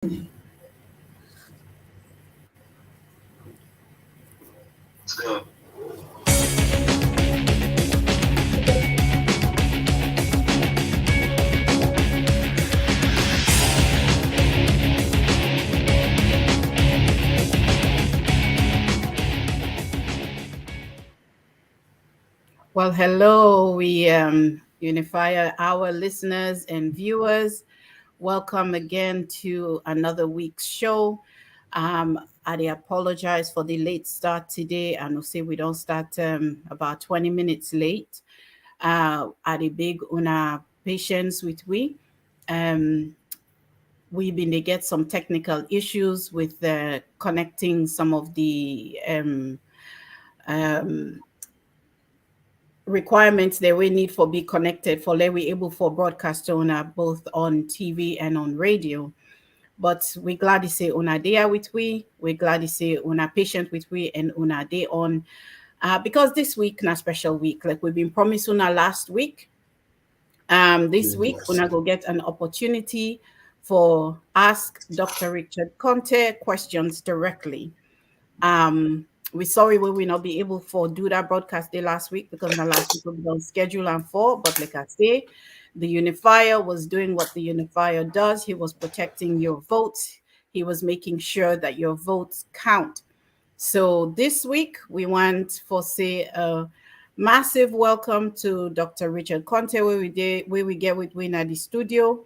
Well, hello, we unify our listeners and viewers. Welcome again to another week's show. I apologize for the late start today. I know say we don't start about 20 minutes late. I beg una patience with we. Um, we've been to get some technical issues with connecting some of the um, requirements that we need for be connected for let we able for broadcast on both on TV and on radio. But we glad to say una there with we're glad to say una patient with we and una day on because this week na special week like we've been promised una last week. This week Yes. una go get an opportunity for ask Dr. Richard Konteh questions directly. We're sorry we will not be able for do that broadcast day last week because the last week we don't schedule and for. But like I say, the unifier was doing what the unifier does. He was protecting your votes. He was making sure that your votes count. So this week we want for say a massive welcome to Dr. Richard Konteh where we get with Win at the studio.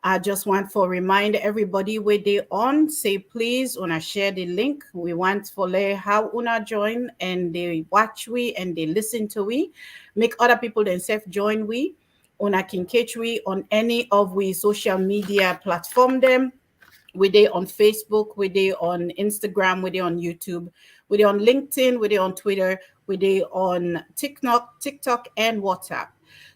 I just want for remind everybody where they on say please una share the link. We want for let how una join and they watch we and they listen to we, make other people themselves join we. Una can catch we on any of we social media platform them. We they on Facebook, we they on Instagram, we they on YouTube, we they on LinkedIn, we they on Twitter, we they on TikTok and WhatsApp.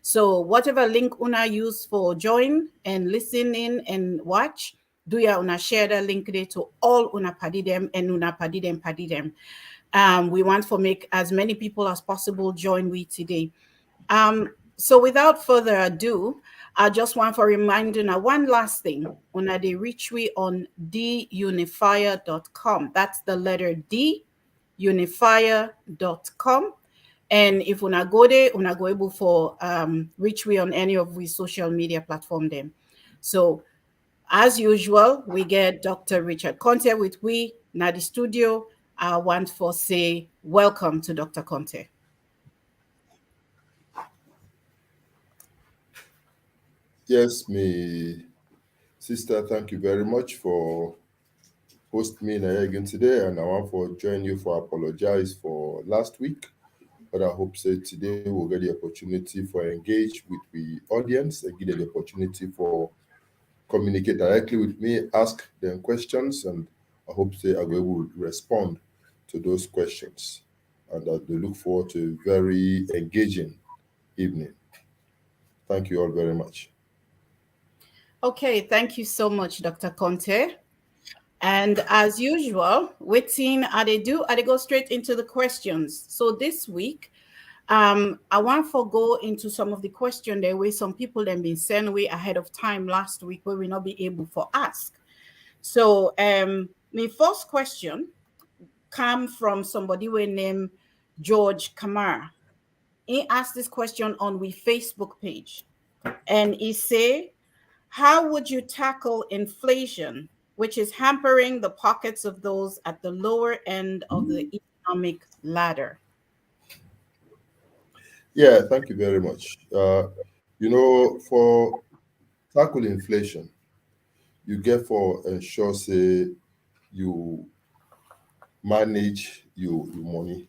So whatever link una use for join and listen in and watch, do ya una share the link there to all una paddy them and una paddy them. We want to make as many people as possible join we today. So without further ado, I just want for reminding now one last thing. Una they reach we on dunifier.com. That's the letter D, unifier.com. And if una go there, una go able for reach we on any of we social media platform them. So as usual, we get Dr. Richard Konteh with we now the studio. I want for say welcome to Dr. Konteh. Yes, me sister, thank you very much for hosting me in again today. And I want for join you for apologize for last week. But I hope say today we'll get the opportunity for engage with the audience and give them the opportunity for communicate directly with me, ask them questions, and I hope say I will respond to those questions. And that they look forward to a very engaging evening. Thank you all very much. Okay, thank you so much, Dr. Conte. And as usual, waiting, they do, they go straight into the questions. So this week, I want to go into some of the question there where some people then been sent away ahead of time last week where we not be able for ask. So my first question come from somebody we name George Kamara. He asked this question on we Facebook page, and he say, how would you tackle inflation, which is hampering the pockets of those at the lower end of the economic ladder? Yeah, thank you very much. For tackle inflation, you get for ensure say you manage your money,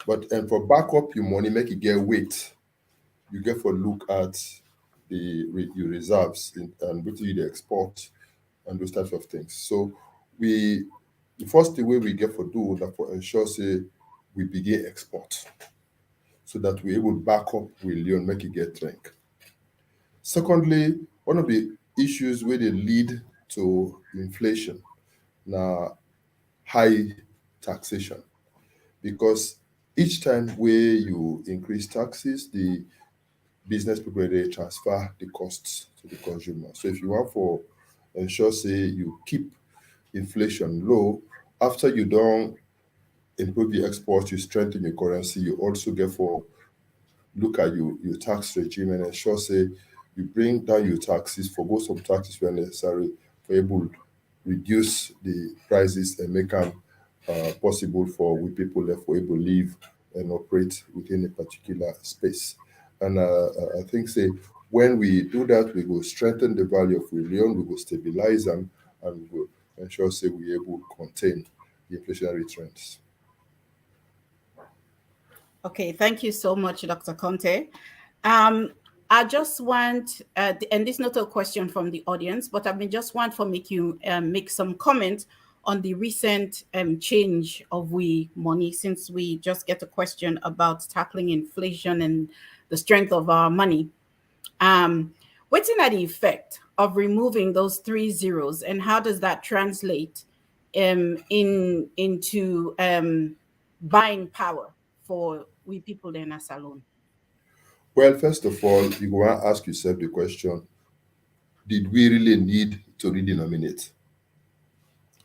but and for back up your money, make it get weight. You get for look at your reserves and what you dey export and those types of things. So we the first thing way we get for do that for ensure say we begin export so that we able back up with Leon make it get drink. Secondly, one of the issues where they lead to inflation now high taxation because each time where you increase taxes, the business people they transfer the costs to the consumer. So if you want for ensure say you keep inflation low. After you don't improve the export, you strengthen your currency, you also get for look at your tax regime and ensure say you bring down your taxes, forgo some taxes where necessary, for able reduce the prices and make them possible for we people that for able live and operate within a particular space. And I think say when we do that, we will strengthen the value of religion, we will stabilize them, and we will ensure say we able to contain the inflationary trends. Okay, thank you so much, Dr. Conte. Um, I just want, and this is not a question from the audience, but I mean, just want for make you make some comment on the recent change of we money, since we just get a question about tackling inflation and the strength of our money. Um, what's in the effect of removing those three zeros, and how does that translate into buying power for we people in a salon? Well, first of all, you want to ask yourself the question, did we really need to redenominate?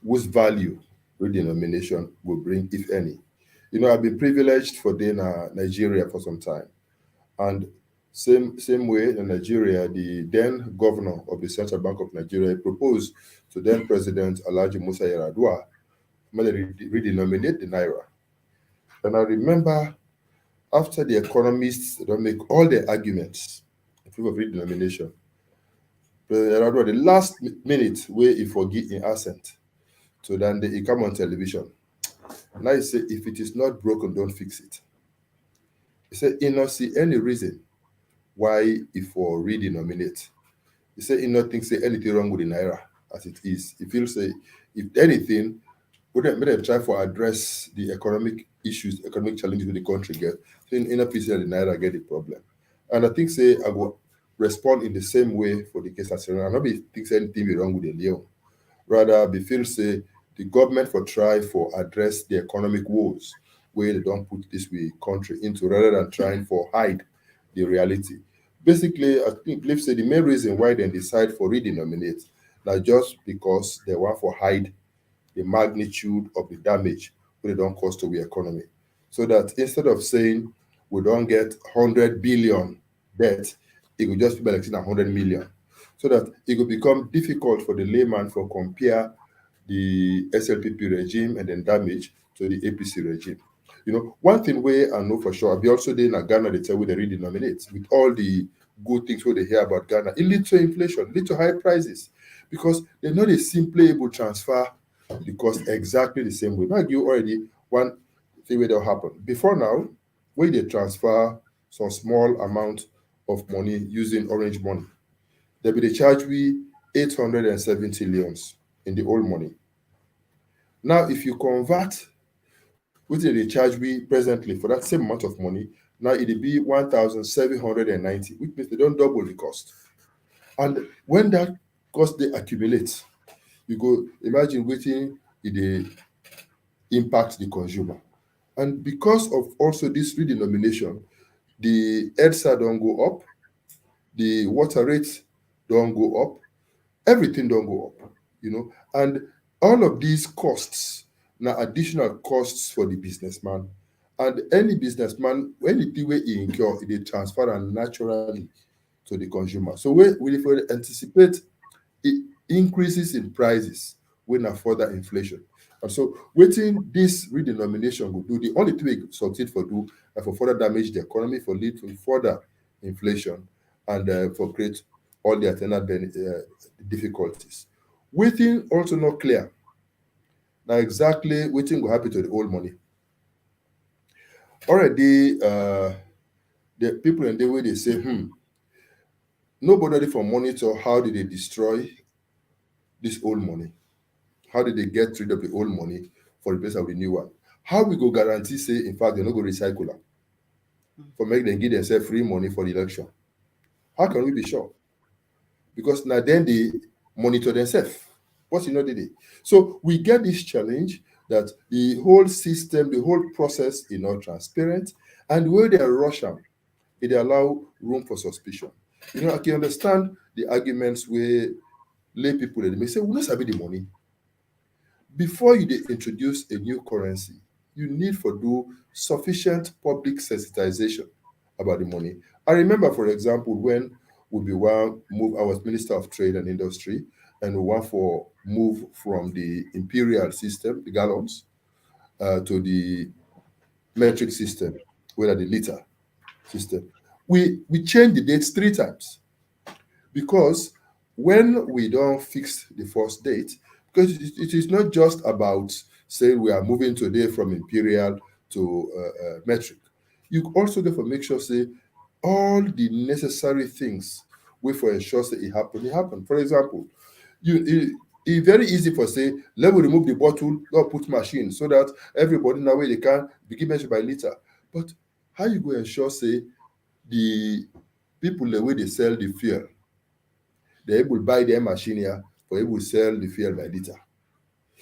Whose value redenomination will bring, if any? I've been privileged for being Nigeria for some time. And same way in Nigeria, the then governor of the Central Bank of Nigeria proposed to then President Alhaji Musa Yar'Adua to redenominate the naira. And I remember after the economists don't make all their arguments in favor of redenomination, President Yar'Adua, the last minute where he forget in accent, so then he come on television. Now he say, if it is not broken, don't fix it. He said he not see any reason why he for redenominate. He said he not think say anything wrong with the naira as it is. He feels say if anything, wouldn't make them try for address the economic issues, economic challenges with the country get. So in a piece the naira get the problem. And I think say I will respond in the same way for the case of Sierra Leone. I not be think say anything be wrong with the Leo. Rather be feel say the government for try for address the economic woes where they don't put this way country into rather than trying for hide the reality. Basically, I think believe say the main reason why they decide for redenominate now just because they want for hide the magnitude of the damage we don't cause to the economy. So that instead of saying we don't get 100 billion debt, it will just be like 100 million. So that it will become difficult for the layman for compare the SLPP regime and then damage to the APC regime. One thing where I know for sure, I'll be also there in Ghana, they tell you they redenominate with all the good things where they hear about Ghana. It leads to inflation, lead to high prices because they're not a simply able transfer the cost exactly the same way. Now you already one thing where they'll happen. Before now, when they transfer some small amount of money using orange money, they'll be the charge we 870 leons in the old money. Now, if you convert what they charge we presently for that same amount of money, now it'll be 1,790, which means they don't double the cost. And when that cost they accumulate, you go imagine waiting it impact the consumer. And because of also this redenomination, the EDSA don't go up, the water rates don't go up, everything don't go up, and all of these costs now additional costs for the businessman. And any businessman, anything where he incur, they transfer and naturally to the consumer. So we if we anticipate increases in prices when a further inflation. And so waiting this redenomination will do, the only thing we succeed for do for further damage the economy, for lead to further inflation, and for create all the attendant difficulties. Waiting also not clear. Now exactly waiting will happen to the old money. Already the people in the way they say, nobody for monitor how did they destroy this old money. How did they get rid of the old money for the place of the new one? How we go guarantee say in fact they're not going to recycle them for make them give themselves free money for the election? How can we be sure? Because now then they monitor themselves. What's did it? So we get this challenge that the whole system, the whole process is not transparent, and where they rush them, it allow room for suspicion. I can understand the arguments where lay people, they may say, we don't sabi the money. Before you dey introduce a new currency, you need for do sufficient public sensitization about the money. I remember, for example, when we be one move, I was Minister of Trade and Industry, and we want for move from the imperial system, the gallons, to the metric system, whether the liter system. We changed the dates 3 times because when we don't fix the first date, because it is not just about saying we are moving today from imperial to metric. You also therefore make sure say all the necessary things we for ensure say it happen. It happen. For example, it's very easy for say let me remove the bottle, not put machine so that everybody now way they can begin measure by liter. But how you go ensure say the people the way they sell the fuel, they able buy their machine here for able sell the fuel by liter.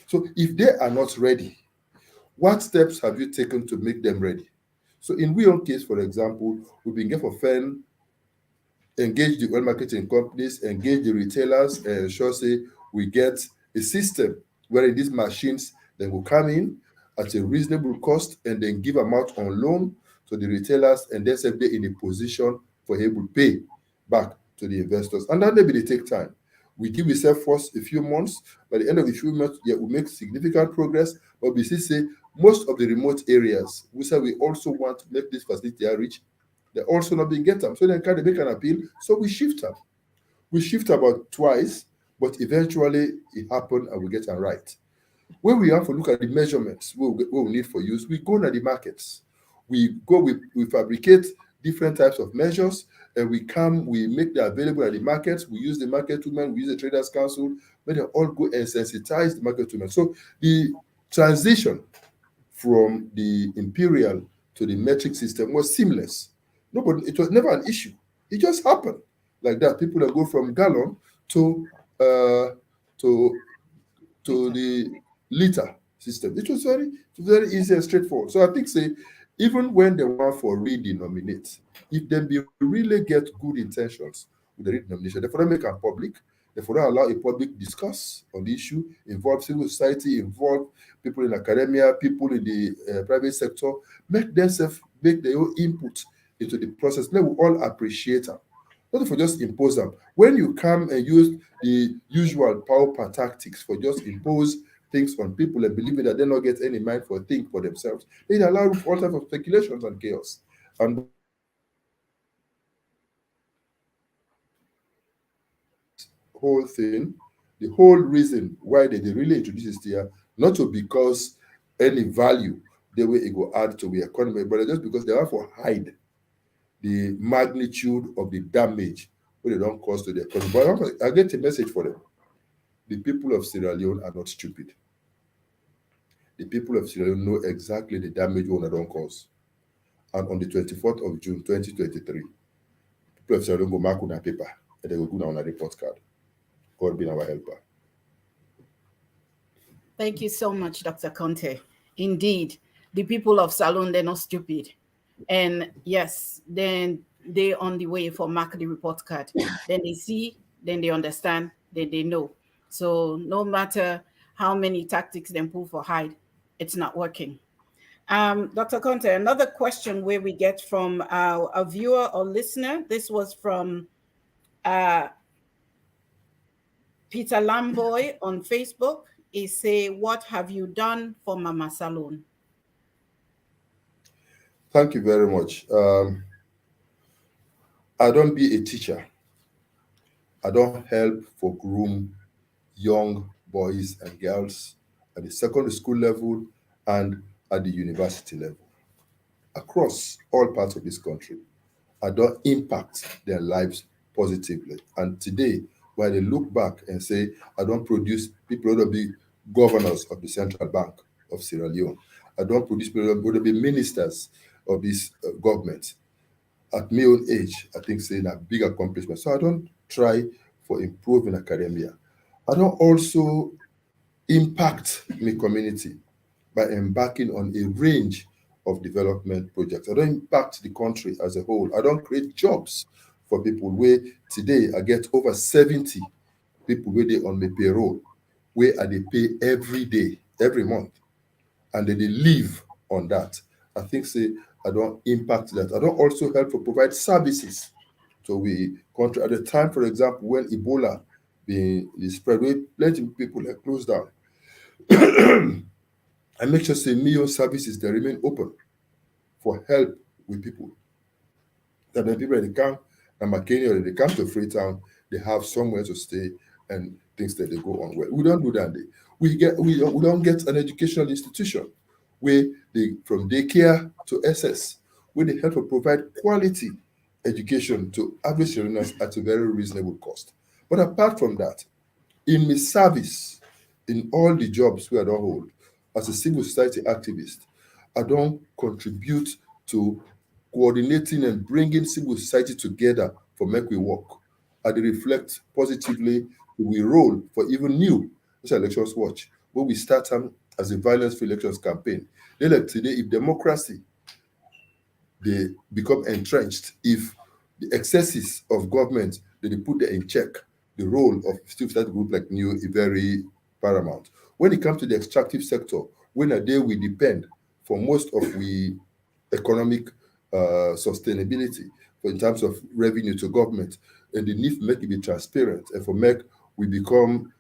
So if they are not ready, what steps have you taken to make them ready? So in we own case, for example, we've been get for firm engage the oil marketing companies, engage the retailers, and ensure say we get a system where these machines then will come in at a reasonable cost and then give amount on loan to the retailers, and then say they in a position for able to pay back to the investors. And that maybe they take time. We give ourselves first a few months. By the end of the few months, yeah, we make significant progress. But we still say most of the remote areas, we say we also want to make this facility reach. They also not being get them. So then can they make an appeal? So we shift them. We shift about twice, but eventually it happened and we get it right. When we have to look at the measurements we need for use, we go to the markets. We fabricate different types of measures, and we make them available at the markets. We use the market women, we use the traders council, but they all go and sensitize the market women. So the transition from the imperial to the metric system was seamless. Nobody, it was never an issue. It just happened like that. People that go from gallon to uh, to the liter system. It was very easy and straightforward. So I think say even when they want for redenominate, if they be really get good intentions with the redenomination, they for not make them public, they for not allow a public discuss on the issue, involve civil society, involve people in academia, people in the private sector, make themselves make their own input into the process. Let we all appreciate them. Not for just impose them. When you come and use the usual power tactics for just impose things on people and believing that they not get any mind for think for themselves, they allow room for all types of speculations and chaos. And what we want for do whole thing, the whole reason why they really introduce this here, not to because any value they will it go add to the economy, but just because they want to hide the magnitude of the damage what they don't cause to the economy. But I get a message for them. The people of Sierra Leone are not stupid. The people of Sierra Leone know exactly the damage one don't cause. And on the 24th of June 2023, people of Sierra Leone go mark on a paper and they will go on a report card. God be our helper. Thank you so much, Dr. Conte. Indeed, the people of Salon, they're not stupid. And yes, then they're on the way for mark the report card. Then they see, then they understand, then they know. So no matter how many tactics they pull for hide, it's not working. Dr. Conte, another question where we get from a viewer or listener. This was from uh, Peter Lamboy on Facebook. He say, "What have you done for Mama Salon?" Thank you very much. I don't be a teacher. I don't help for groom young boys and girls at the secondary school level and at the university level across all parts of this country. I don't impact their lives positively. And today, while they look back and say, I don't produce people who will be governors of the central bank of Sierra Leone, I don't produce people who will be ministers of this government. At my own age, I think saying a big accomplishment. So I don't try for improving academia. I don't also impact my community by embarking on a range of development projects. I don't impact the country as a whole. I don't create jobs for people where today I get over 70 people where they on the payroll, where are they pay every day, every month, and then they live on that. I think say I don't impact that. I don't also help to provide services. So we country at the time, for example, when Ebola being spread, where plenty of people are closed down. I make sure say million services they remain open for help with people. That when people they come to McKinney or they come to Freetown, they have somewhere to stay and things that they go on well. We don't do that. We don't get an educational institution where they from daycare to SS, where they help to provide quality education to average learners at a very reasonable cost. But apart from that, in my service, in all the jobs we I don't hold, as a civil society activist, I don't contribute to coordinating and bringing civil society together for make we work. I dey reflect positively we role for even new elections watch, where we start as a violence free elections campaign. Then like today, if democracy they become entrenched, if the excesses of government they put them in check, the role of civil society group like new is very paramount. When it comes to the extractive sector, when a day we depend for most of we economic sustainability, for in terms of revenue to government, and the need to make it be transparent and for make we become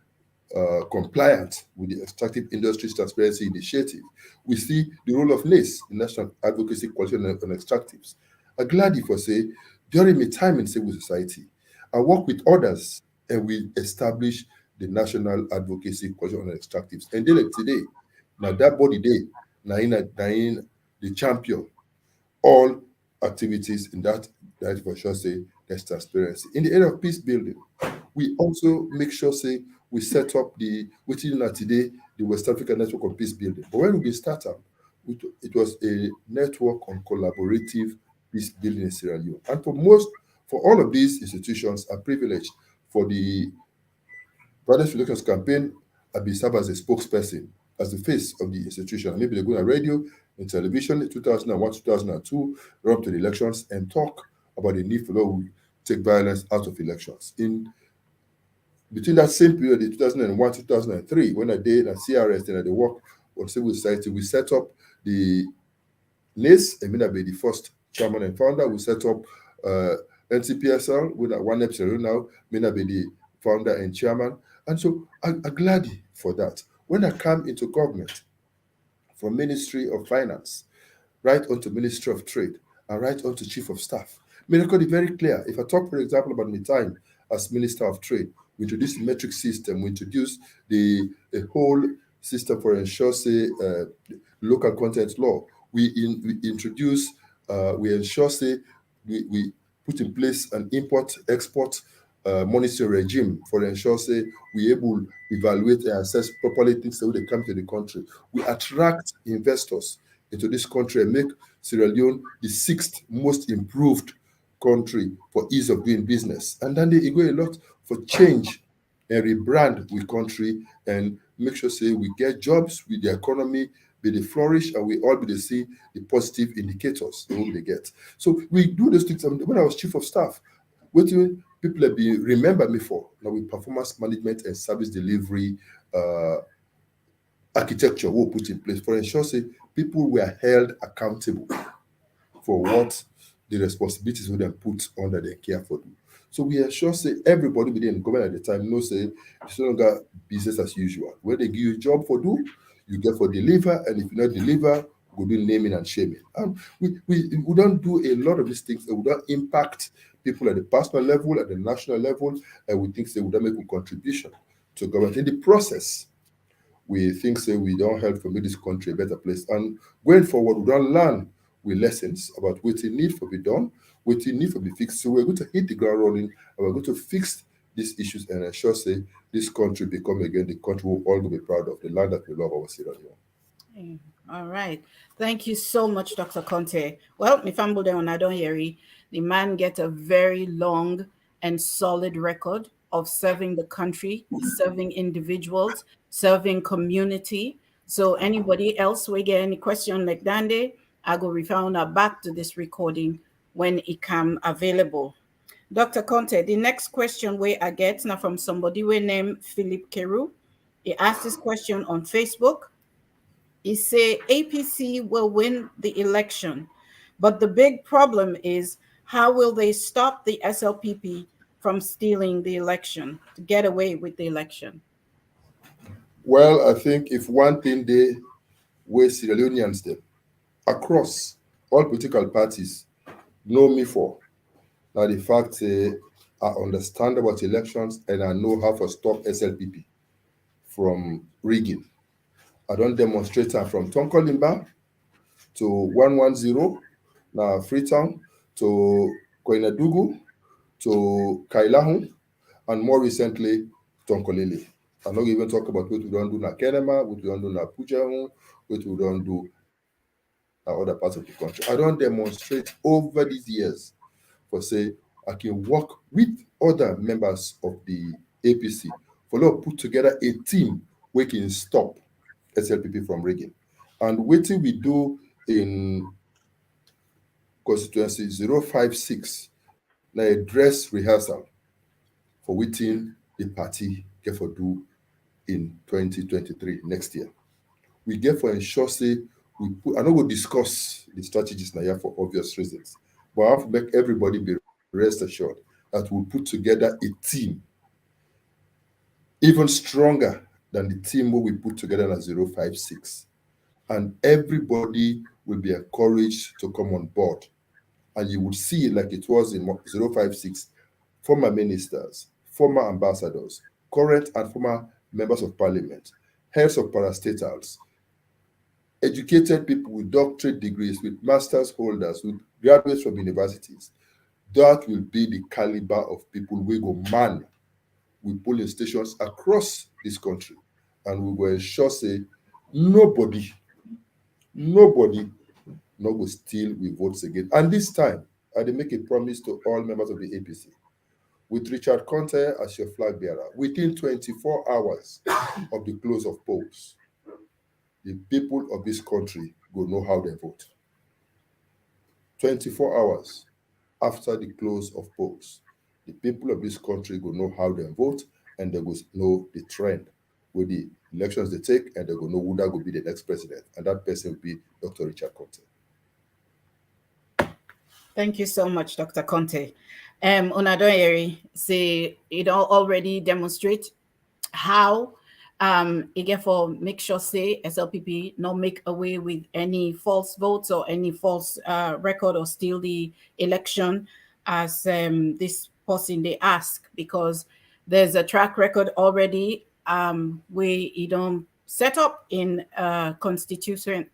compliant with the Extractive Industries Transparency Initiative. We see the role of NACE, the National Advocacy Coalition on Extractives. I'm glad for say, during my time in civil society, I work with others and we establish the National Advocacy Coalition on Extractives. And then like today, now that body day, now in the champion all activities in that for sure say there's transparency. In the area of peace building, we also make sure say we set up the within today the West African Network on Peace Building. But when we start up, it was a network on collaborative peace building in Sierra Leone. And for all of these institutions are privileged for the Brothers Relations campaign. I be served as a spokesperson, as the face of the institution. Maybe they go on radio and television in 2001, 2002, run up to the elections and talk about the need for law to take violence out of elections. In between that same period, in 2001, 2003, when I did at CRS and I did work on civil society, we set up the NACE, and Mina be the first chairman and founder. We set up NCPSL with a one episode now, Mina be the founder and chairman. And so I'm glad for that. When I come into government from Ministry of Finance, right onto Ministry of Trade, and right onto Chief of Staff. I record it very clear. If I talk, for example, about my time as Minister of Trade, we introduced the metric system, we introduced the a whole system for ensure say local content law. We introduce we ensure say we put in place an import export monitoring regime for ensure say we able evaluate and assess properly things that they come to the country. We attract investors into this country and make Sierra Leone the sixth most improved country for ease of doing business. And then they go a lot for change and rebrand with country and make sure say we get jobs with the economy, be they flourish, and we all be they see the positive indicators they will they get. So we do those things. When I was chief of staff, what do people have been remember me for? Now with performance management and service delivery architecture we'll put in place for ensure say people were held accountable for what the responsibilities we then put under their care for them. So we ensure say everybody within government at the time knows say it's no longer business as usual. When they give you a job for do, you get for deliver, and if you not deliver, go do naming and shaming. And we don't do a lot of these things that would not impact people at the personal level, at the national level, and we think they would not make a contribution to government. In the process, we think say we don't help to make this country a better place. And going forward, we don't learn with lessons about what we need for be done, what we need for be fixed. So we're going to hit the ground running and we're going to fix these issues and ensure say this country become again the country we're all going to be proud of, the land that we love our Sierra Leone. Mm, all right. Thank you so much, Dr. Conte. Well, if I'm on I don't hear it, the man get a very long and solid record of serving the country, serving individuals, serving community. So anybody else we get any question like Dande, I go refound back to this recording when it come available. Dr. Conte, the next question I get now from somebody we name Philip Keru. He asked this question on Facebook. He say APC will win the election, but the big problem is how will they stop the SLPP from stealing the election to get away with the election? Well, I think if one thing they where Sierra Leoneans them across all political parties know me for, now the fact I understand about elections and I know how to stop SLPP from rigging. I don't demonstrate from Tonkolimba to 110, now Freetown, to Koinadugu, to Kailahun, and more recently, Tonkolele. I'm not even talk about what we don't do na Kenema, what we don't do na Pujahun, what we don't do na other parts of the country. I don't demonstrate over these years for say I can work with other members of the APC for now put together a team we can stop SLPP from rigging. And waiting we do in constituency 056 na a dress rehearsal for waiting the party get for do in 2023 next year. We get for ensure say we put I no go discuss the strategies now here for obvious reasons. But I have to make everybody be rest assured that we'll put together a team even stronger than the team we put together at 056. And everybody will be encouraged to come on board. And you would see it like it was in 056, former ministers, former ambassadors, current and former members of parliament, heads of parastatals, educated people with doctorate degrees, with master's holders, with graduates from universities. That will be the caliber of people we go man with polling stations across this country. And we will ensure say nobody, nobody no go steal with votes again. And this time, I dey make a promise to all members of the APC. With Richard Konteh as your flag bearer, within 24 hours of the close of polls, the people of this country go know how they vote. 24 hours after the close of polls, the people of this country go know how they vote and they go know the trend with the elections they take and they go know who that will be the next president. And that person will be Dr. Richard Konteh. Thank you so much, Dr. Conte. Unadoyeri say it already demonstrate how again for make sure say SLPP not make away with any false votes or any false record or steal the election as this person they ask, because there's a track record already where you don't set up in constituency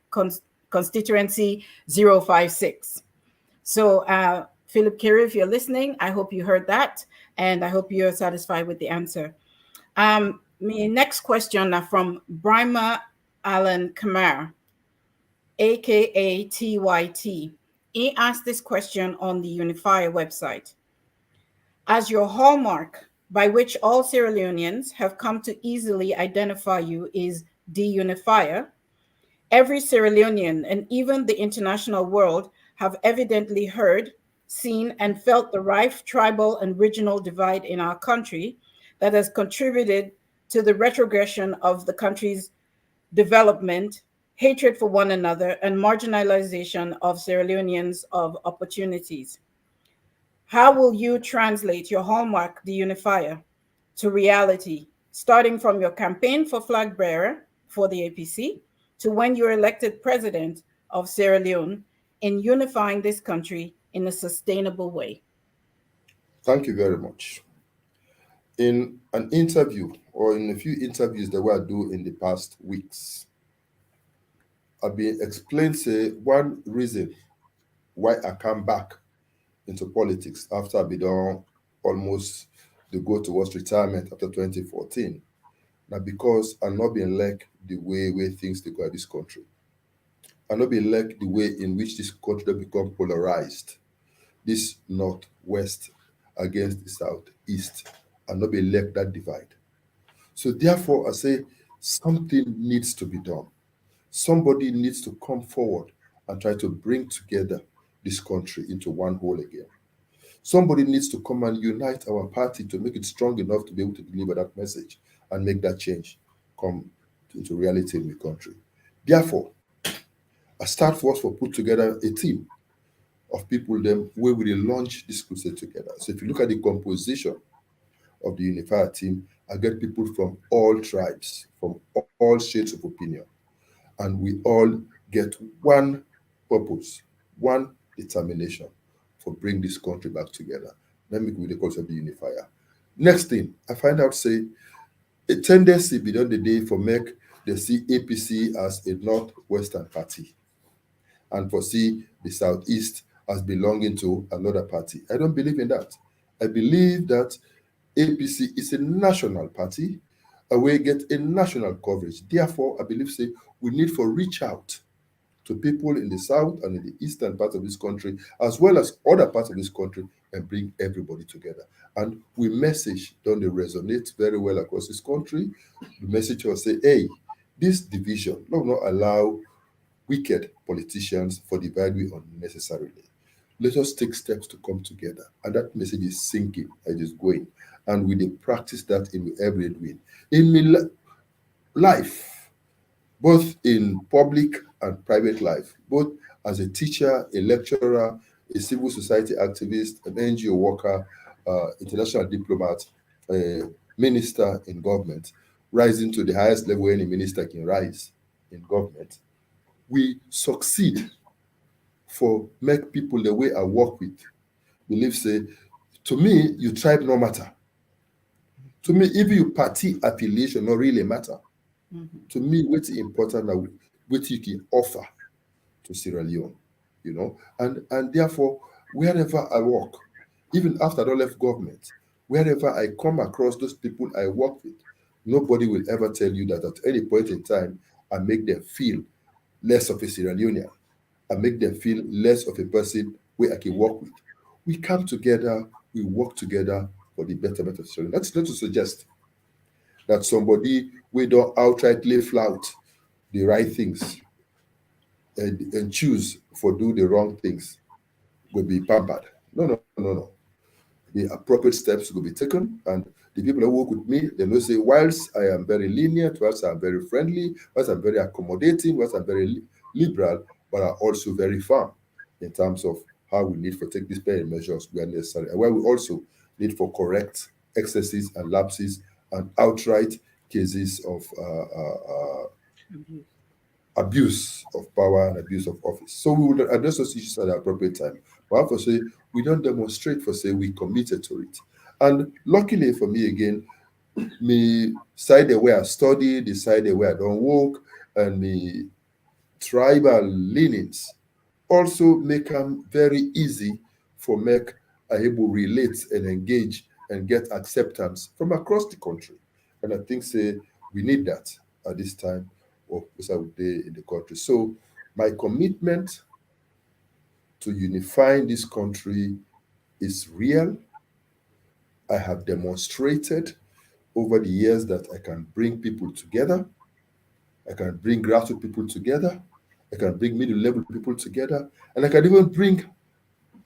056. So, Philip Kerry, if you're listening, I hope you heard that, and I hope you're satisfied with the answer. My next question from Brima Alan Kamar, aka TYT. He asked this question on the Unifier website. As your hallmark by which all Sierra Leoneans have come to easily identify you is the Unifier, every Sierra Leonean and even the international world have evidently heard, seen, and felt the rife tribal and regional divide in our country that has contributed to the retrogression of the country's development, hatred for one another, and marginalization of Sierra Leoneans of opportunities. How will you translate your hallmark, the unifier, to reality, starting from your campaign for flag bearer for the APC to when you're elected president of Sierra Leone in unifying this country in a sustainable way? Thank you very much. In an interview or in a few interviews that we are doing in the past weeks, I've been explained say one reason why I come back into politics after I've been done almost the go towards retirement after 2014. Now because I'm not being like the way things they go at this country. I'm not being like the way in which this country don become polarized. This northwest against the southeast. And not be like that divide. So therefore, I say something needs to be done. Somebody needs to come forward and try to bring together this country into one whole again. Somebody needs to come and unite our party to make it strong enough to be able to deliver that message and make that change come into reality in the country. Therefore, a start force for put together a team of people them where we will launch this crusade together. So if you look at the composition of the unified team, I get people from all tribes, from all shades of opinion, and we all get one purpose, one determination for bring this country back together. Let me give you the concept of the unifier. Next thing, I find out say a tendency beyond the day for make they see APC as a northwestern party and for see the southeast as belonging to another party. I don't believe in that. I believe that APC is a national party, and we get a national coverage. Therefore, I believe say we need for reach out to people in the south and in the eastern part of this country, as well as other parts of this country, and bring everybody together. And we message don't they resonate very well across this country. The message will say, hey, this division, no, not allow wicked politicians for divide we unnecessarily. Let us take steps to come together. And that message is sinking, it is going. And we dey practice that in every doing. In my life, both in public and private life, both as a teacher, a lecturer, a civil society activist, an NGO worker, international diplomat, a minister in government, rising to the highest level any minister can rise in government. We succeed for make people the way I work with believe say, to me, you tribe no matter. To me, even your party affiliation not really matter. Mhm. To me, what's important now, what you can offer to Sierra Leone, and therefore, wherever I work, even after I don't left government, wherever I come across those people I work with, nobody will ever tell you that at any point in time I make them feel less of a Sierra Leonean. I make them feel less of a person where I can work with. We come together, we work together for the betterment of Sierra Leone. That's not to suggest that somebody we don't outrightly flout the right things and choose for do the wrong things will be pampered. No, no, no, no. The appropriate steps will be taken, and the people that work with me, they know say, whilst I am very lenient, whilst I'm very friendly, whilst I'm very accommodating, whilst I'm very liberal, but are also very firm in terms of how we need to take these pain measures where necessary, and where we also need for correct excesses and lapses and outright cases of Abuse. abuse of power and abuse of office. So we will address those issues at the appropriate time. But for say we don't demonstrate for say we committed to it. And luckily for me again, me side the way I study, the side the way I don't work, and me tribal leanings also make them very easy for make I able relate and engage and get acceptance from across the country. And I think say we need that at this time of day in the country. So my commitment to unifying this country is real. I have demonstrated over the years that I can bring people together. I can bring grassroots people together. I can bring middle level people together. And I can even bring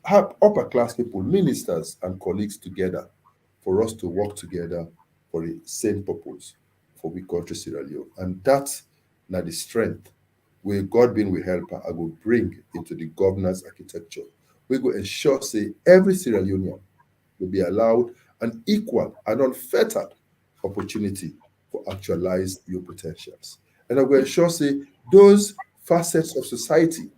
upper class people, ministers and colleagues together for us to work together for the same purpose for we country Sierra Leone. And that's now the strength where God being we help I will bring into the governance architecture. We go ensure say every Sierra Leonean will be allowed an equal and unfettered opportunity for actualize your potentials. And I will ensure say those facets of society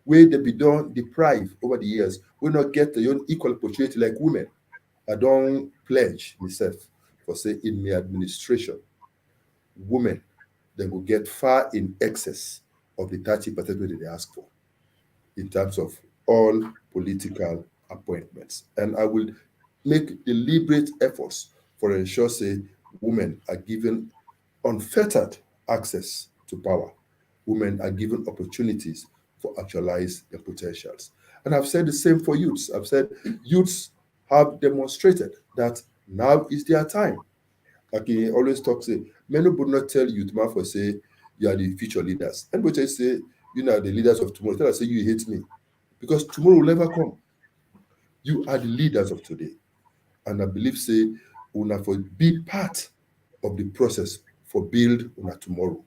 where they be done deprived over the years will not get the own equal opportunity like women. I don't pledge myself for say in my administration, women they will get far in excess of the 30% that they ask for in terms of all political appointments. And I will make deliberate efforts for ensure say women are given unfettered access to power. Women are given opportunities for actualize their potentials. And I've said the same for youths. I've said youths have demonstrated that now is their time. Like he always talks, say, many would not tell youth man for say you are the future leaders. And which I say, you know, the leaders of tomorrow. Tell us say you hate me. Because tomorrow will never come. You are the leaders of today. And I believe say una for be part of the process for build una tomorrow,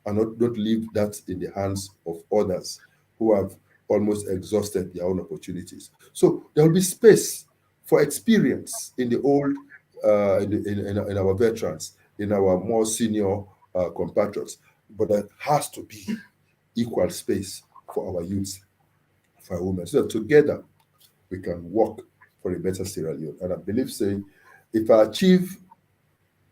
and not leave that in the hands of others who have almost exhausted their own opportunities. So there will be space for experience in the old, in our veterans, in our more senior compatriots, but there has to be equal space for our youth, for our women, so that together we can work for a better Sierra Leone. And I believe, say, if I achieve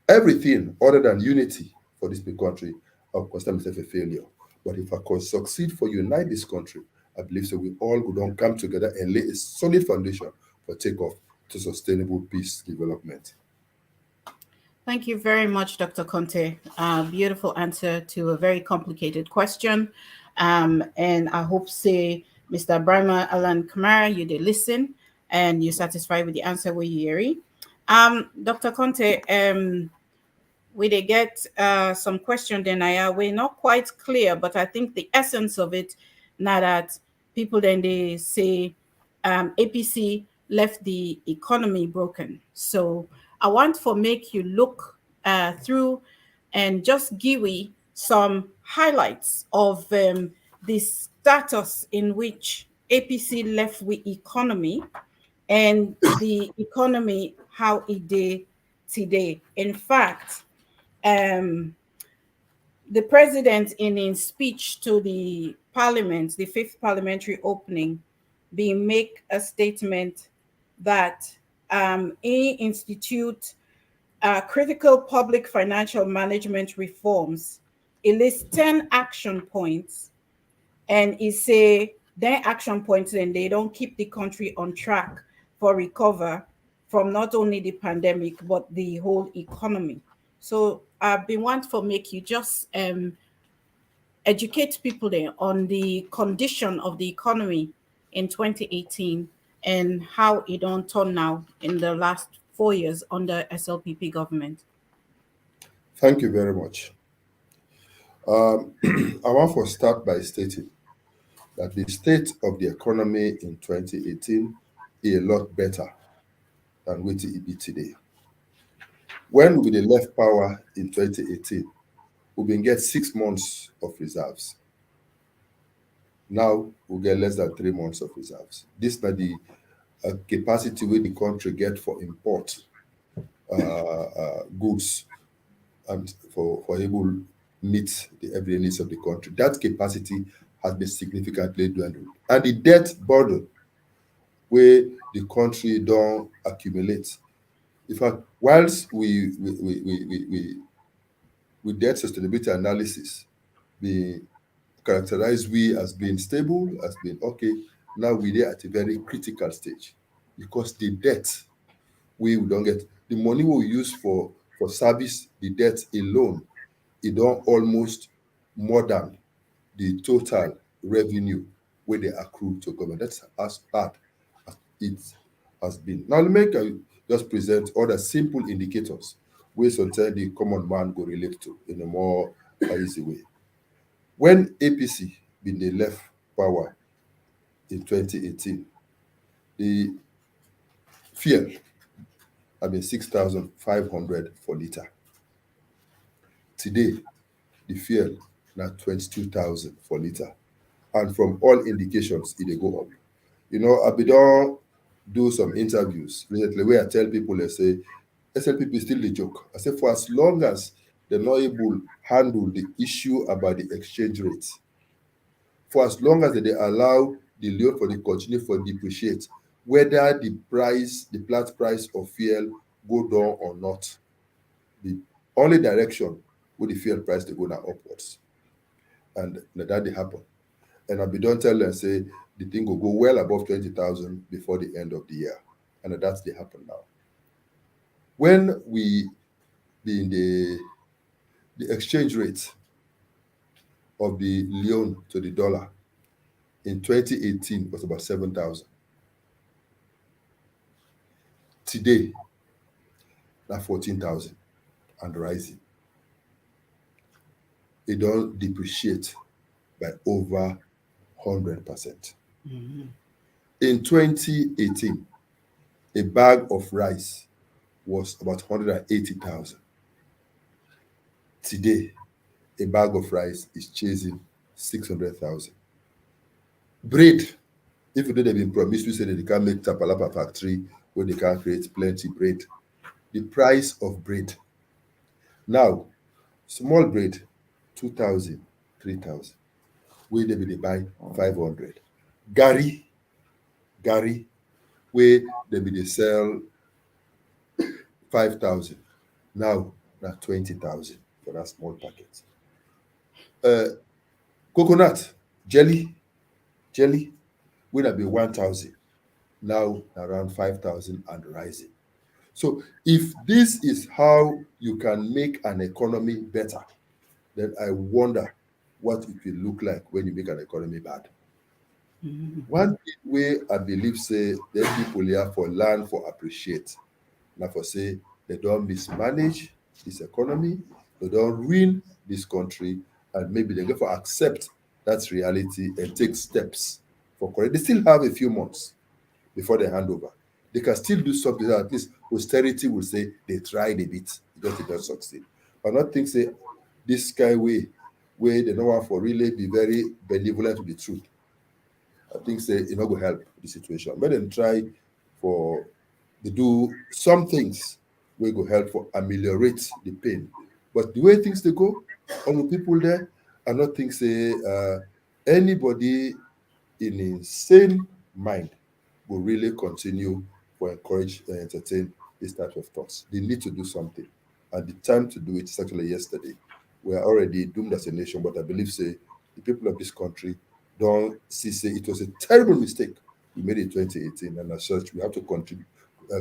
everything other than unity for this big country, I'll consider myself a failure. But if I can succeed for unite this country, I believe so we all go down, come together and lay a solid foundation for takeoff to sustainable peace development. Thank you very much, Dr. Conte. Beautiful answer to a very complicated question. And I hope, say, Mr. Brahma Alan Kamara, you did listen and you're satisfied with the answer we hear. Dr. Conte, we did get some question then we're not quite clear, but I think the essence of it now that people then they say APC left the economy broken. So I want for make you look through and just give we some highlights of the status in which APC left with economy and the economy how it did today. In fact, um, the president, in his speech to the parliament, the fifth parliamentary opening, being make a statement that he institute critical public financial management reforms. It lists 10 action points, and he say then action points and they don't keep the country on track for recover from not only the pandemic but the whole economy. So I've been want for make you just educate people there on the condition of the economy in 2018 and how it don't turn now in the last 4 years under SLPP government. Thank you very much. I want to start by stating that the state of the economy in 2018 is a lot better than what it be today. When we dey left power in 2018, we been get 6 months of reserves. Now we get less than 3 months of reserves. This na the capacity wey the country get for import goods and for able meet the everyday needs of the country. That capacity has been significantly dwindled, and the debt burden where the country don't accumulate. In fact, whilst we debt sustainability analysis be characterize we as being stable, as being okay, now we there at a very critical stage, because the debt we don't get, the money we use for service the debt alone, it don't almost more than the total revenue where they accrue to government. That's as bad as it has been. Now let me just present other simple indicators where sometimes the common man go relate to in a more easy way. When APC been the left power in 2018, the fuel have been 6,500 for litre. Today, the fuel now 22,000 for litre. And from all indications, it dey go up. You know, I been don do some interviews recently where I tell people, they say, SLPP still the joke. I say, for as long as they're not able handle the issue about the exchange rate, for as long as they allow the loan for the continue for depreciate, whether the price, the plat price of fuel go down or not, the only direction where the fuel price they go now upwards. And that they happen. And I be don't tell them say the thing will go well above 20,000 before the end of the year. And that's the happen now. When we be in the exchange rate of the leone to the dollar in 2018 was about 7,000. Today, now 14,000 and rising. It don't depreciate by over 100%. Mhm. In 2018, a bag of rice was about 180,000. Today, a bag of rice is chasing 600,000. Bread, if you know they've been promised, we say that they can't make Tapalapa factory where they can create plenty bread. The price of bread now, small bread, 2,000, 3,000. Where they be they buy 500. Gary, Gary, where they be they sell 5,000. Now, now 20,000 for that small packet. Uh, Coconut, jelly, jelly, will that be 1,000. Now around 5,000 and rising. So if this is how you can make an economy better, then I wonder what it will look like when you make an economy bad. One thing way I believe say then people here for learn for appreciate. Now for say they don't mismanage this economy, they don't ruin this country, and maybe they go for accept that reality and take steps for correct. They still have a few months before they hand over. They can still do something that at least posterity will say they tried a bit, just did not succeed. But not think say this guy way where they don't want for really be very benevolent to the truth. I think say it not go help the situation. Let them try for they do some things we go help for ameliorate the pain. But the way things they go, all the people there, I not think say anybody in insane mind will really continue to encourage and entertain this type of thoughts. They need to do something. And the time to do it is actually yesterday. We are already doomed as a nation, but I believe say the people of this country don't see say it was a terrible mistake we made in 2018, and as such we have to contribute,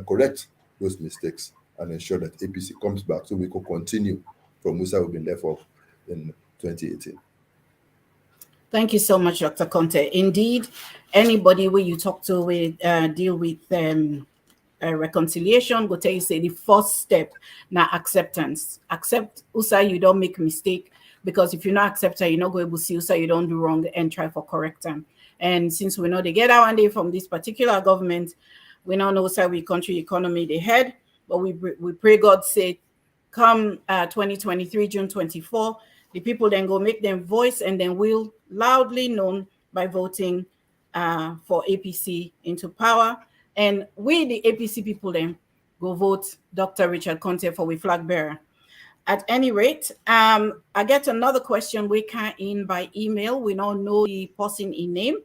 correct those mistakes and ensure that APC comes back so we can continue from where we've been left off in 2018. Thank you so much, Dr. Conte. Indeed, anybody where you talk to with deal with reconciliation go tell you say the first step now acceptance. Accept usa you don't make mistake, because if you not accept her, you're not going to see usa you don't do wrong and try for correct them. And since we know they get our day from this particular government, we now know usa we country economy they head, but we pray God say come 2023 June 24, the people then go make them voice and then will loudly known by voting for APC into power. And we, the APC people, then go vote Dr. Richard Konteh for we flag bearer. At any rate, I get another question we can in by email. We don't know the person in name,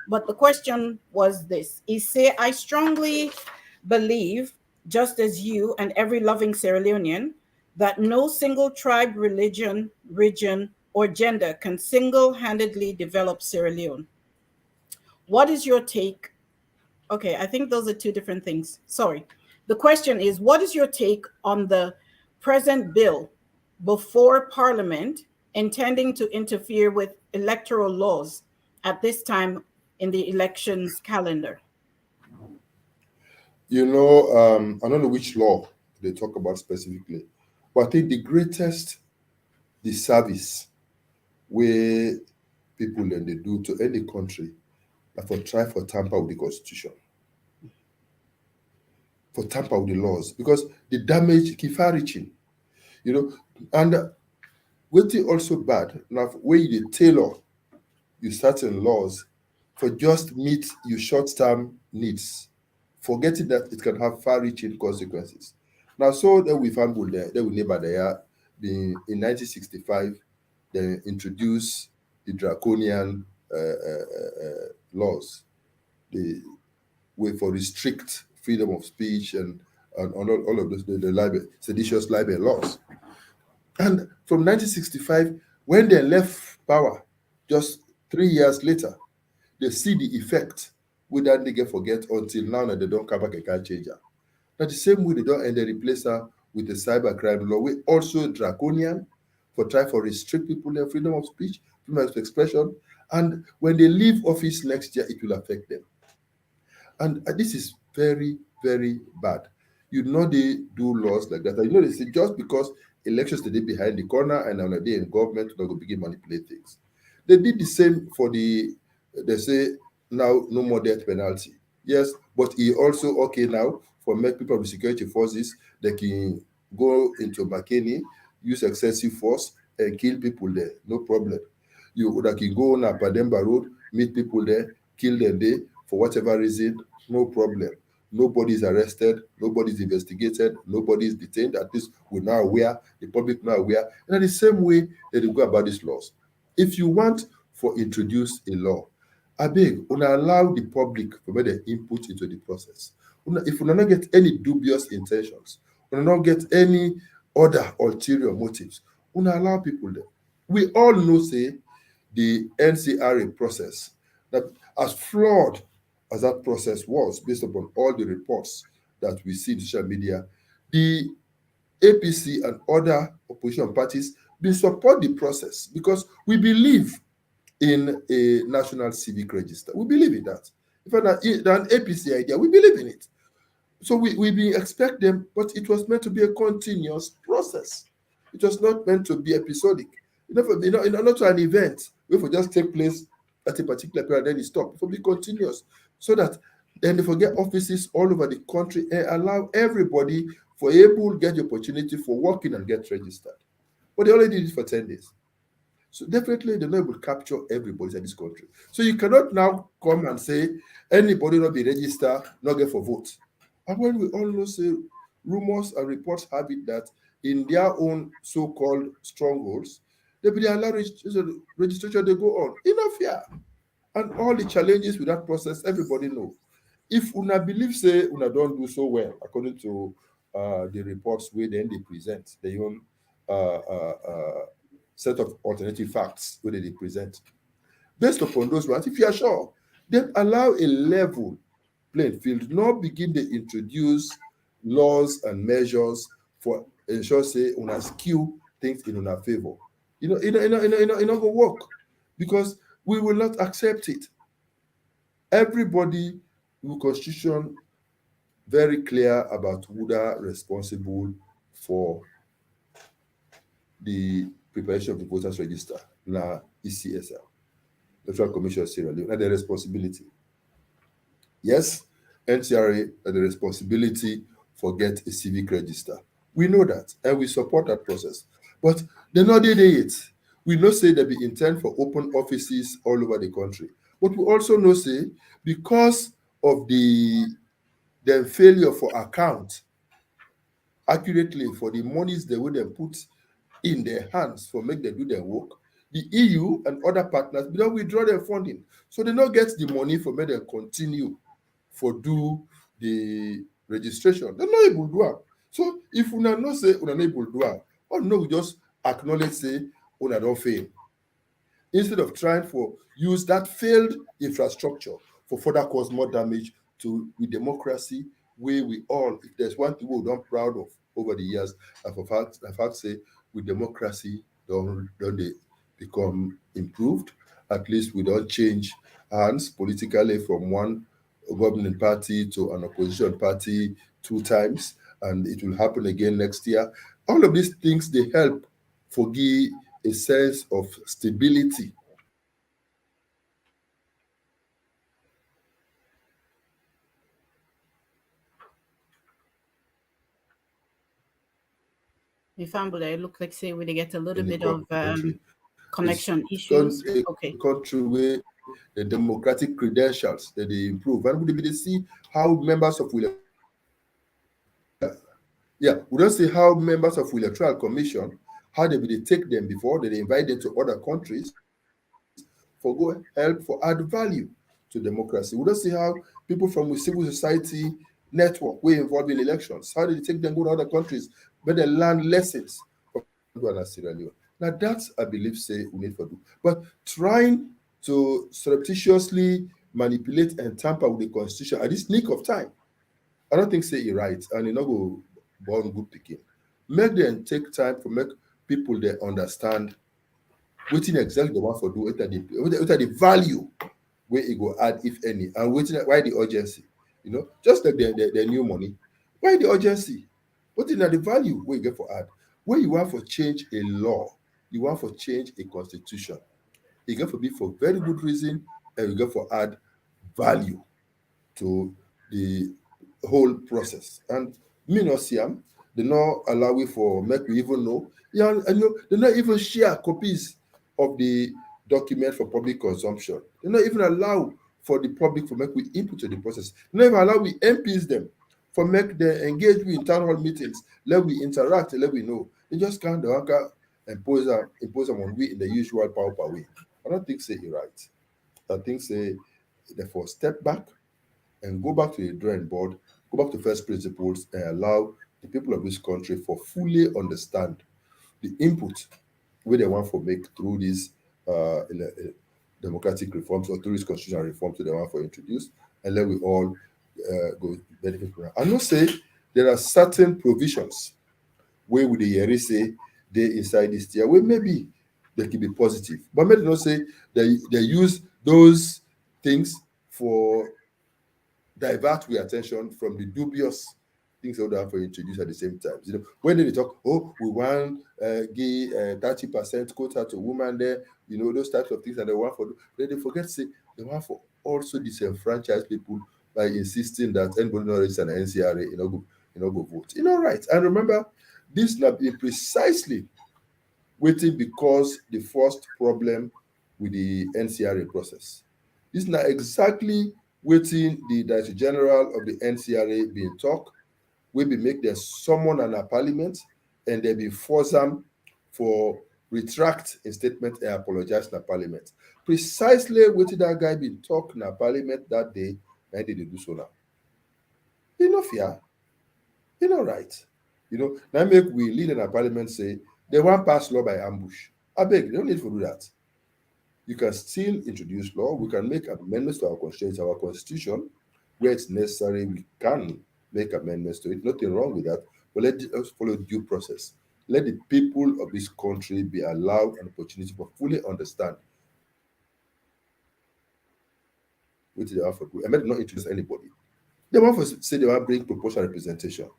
but the question was this. He say, I strongly believe, just as you and every loving Sierra Leonean, that no single tribe, religion, region, or gender can single-handedly develop Sierra Leone. What is your take? Okay, I think those are two different things. Sorry. The question is, what is your take on the present bill before Parliament intending to interfere with electoral laws at this time in the elections calendar? I don't know which law they talk about specifically, but I think the greatest disservice where people then they do to any country that for try for tamper with the constitution, for tamper with the laws, because the damage keep far reaching, you know, and waiting also bad now where you tailor you certain laws for just meet your short-term needs, forgetting that it can have far-reaching consequences. Now, so that we found there, that we neighbor there, in 1965, they introduced the draconian laws, the way for restrict freedom of speech and all of those, the libel, seditious libel laws. And from 1965, when they left power, just 3 years later, they see the effect without they get forget until now that they don't come back and can't change her. Now the same way they don't and they replace her with the cybercrime law, we also draconian for try for restrict people their freedom of speech, freedom of expression. And when they leave office next year, it will affect them. And this is very, very bad. You know they do laws like that. And you know they say just because elections today behind the corner and on a day in government, they're going to begin manipulate things. They did the same for they say now no more death penalty. Yes, but he also okay now for make people of the security forces, they can go into Makeni, use excessive force and kill people there, no problem. You that can go on a Pademba Road, meet people there, kill them there for whatever reason, no problem. Nobody is arrested, nobody is investigated, nobody is detained. At least we're now aware, the public now aware. And in the same way that they go about these laws. If you want for introduce a law, I beg, una allow the public to make their input into the process. If we not get any dubious intentions, we not get any other ulterior motives, we allow people there. We all know, say, the NCRA process, that as flawed as that process was, based upon all the reports that we see in social media, the APC and other opposition parties they support the process because we believe in a national civic register. We believe in that. If an APC idea, we believe in it. So we expect them, but it was meant to be a continuous process. It was not meant to be episodic. Not an event where it will just take place at a particular period, then it stop. It will be continuous, so that then they forget offices all over the country and allow everybody for able to get the opportunity for working and get registered. But they only did it for 10 days. So definitely the law will capture everybody in this country. So you cannot now come and say anybody not be registered, not get for vote. And when we all know, say, rumors and reports have it that in their own so-called strongholds, they be allow registration they go on. Enough here. And all the challenges with that process, everybody know. If una believe say una don't do so well, according to the reports where then they present their own set of alternative facts where they present. Based upon those ones, if you are sure, then allow a level playing field, not begin to introduce laws and measures for ensure say una skew things in una favor. It not go work because we will not accept it. Everybody will constitution very clear about who are responsible for the preparation of the voters register. Now ECSL, Electoral Commission of Sierra Leone, and the responsibility. Yes, NCRA had the responsibility for get a civic register. We know that and we support that process. But they not did it. We know say there be intent for open offices all over the country. But we also know say because of the failure for account accurately for the monies they would have put in their hands for make them do their work, the EU and other partners they don't withdraw their funding. So they not get the money for make them continue for do the registration. They're not able to do it. So if una no say una not able to do it, or no, we just acknowledge say una don't fail. Instead of trying for use that failed infrastructure for further cause more damage to the democracy where we all, if there's one thing we're not proud of over the years, and for fact say with democracy don't they become improved, at least we don't change hands politically from one governing party to an opposition party 2 times, and it will happen again next year. All of these things they help forgive a sense of stability. Ifambula, it look like say we get a little In the bit of country. It's connection done issues. a Okay. country where the democratic credentials that they improve. And we dey see how members of we don't see how members of electoral commission, how they will dey take them before they invite them to other countries for go help for add value to democracy. We don't see how people from the civil society network were involved in elections, how did they take them go to other countries, where they learn lessons from Sierra Leone. Now that's I believe say we need for do. But trying to surreptitiously manipulate and tamper with the constitution at this nick of time, I don't think say it right and you not go born good picking. Make them take time for make people they understand wetin exactly they want for do, what are the value where it go add if any, and wetin why the urgency. Just like the new money. Why the urgency? What is the value where you get for add? Where you want for change a law, you want for change a constitution. You get for be for very good reason, and you get for add value to the whole process. And me no see am, they not allow it for make we even know. Yeah, and they not even share copies of the document for public consumption. They not even allow for the public for make we input to the process. They not even allow we MPs them for make them engage with in town hall meetings. Let we interact, let we know. They just can't the anchor impose them on we in the usual power way. I don't think say it right. I think say therefore step back and go back to the drawing board, go back to first principles, and allow the people of this country for fully understand the input where they want for make through these democratic reforms or through these constitutional reforms that they want for introduce, and let we all go benefit from that. I know say there are certain provisions where would the Yeri say they inside this year where maybe they can be positive, but maybe not say they use those things for divert we attention from the dubious things that we have to introduce at the same time. You know, when they talk, oh, we want give 30% quota to women there, you know, those types of things, and they want for, then they forget to say they want for also disenfranchise people by insisting that anybody not registered an NCRA, go vote. You know, right? And remember, this not be precisely waiting because the first problem with the NCRA process. This is not exactly waiting the Director General of the NCRA being talk, will be make them summon an a parliament and they be force them for retract a statement and apologize in parliament. Precisely waiting that guy been talk in a parliament that day, and they do so now. You know fear, you know right. You know, now make we lead in a parliament say they want pass law by ambush. I beg, you don't need to do that. You can still introduce law. We can make amendments to our constitution. Our constitution, where it's necessary, we can make amendments to it. Nothing wrong with that. But let us follow due process. Let the people of this country be allowed an opportunity for fully understand what they have for do. I might not introduce anybody. They want to say they want to bring proportional representation.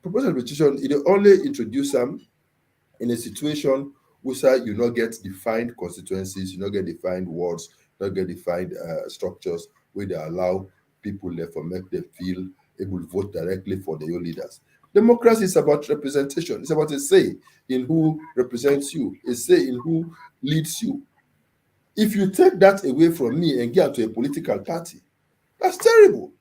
Proportional representation, it only introduce them in a situation where you not get defined constituencies, you not get defined wards, not get defined structures where they allow people there for make them feel able to vote directly for their own leaders. Democracy is about representation. It's about a say in who represents you, a say in who leads you. If you take that away from me and get to a political party, that's terrible.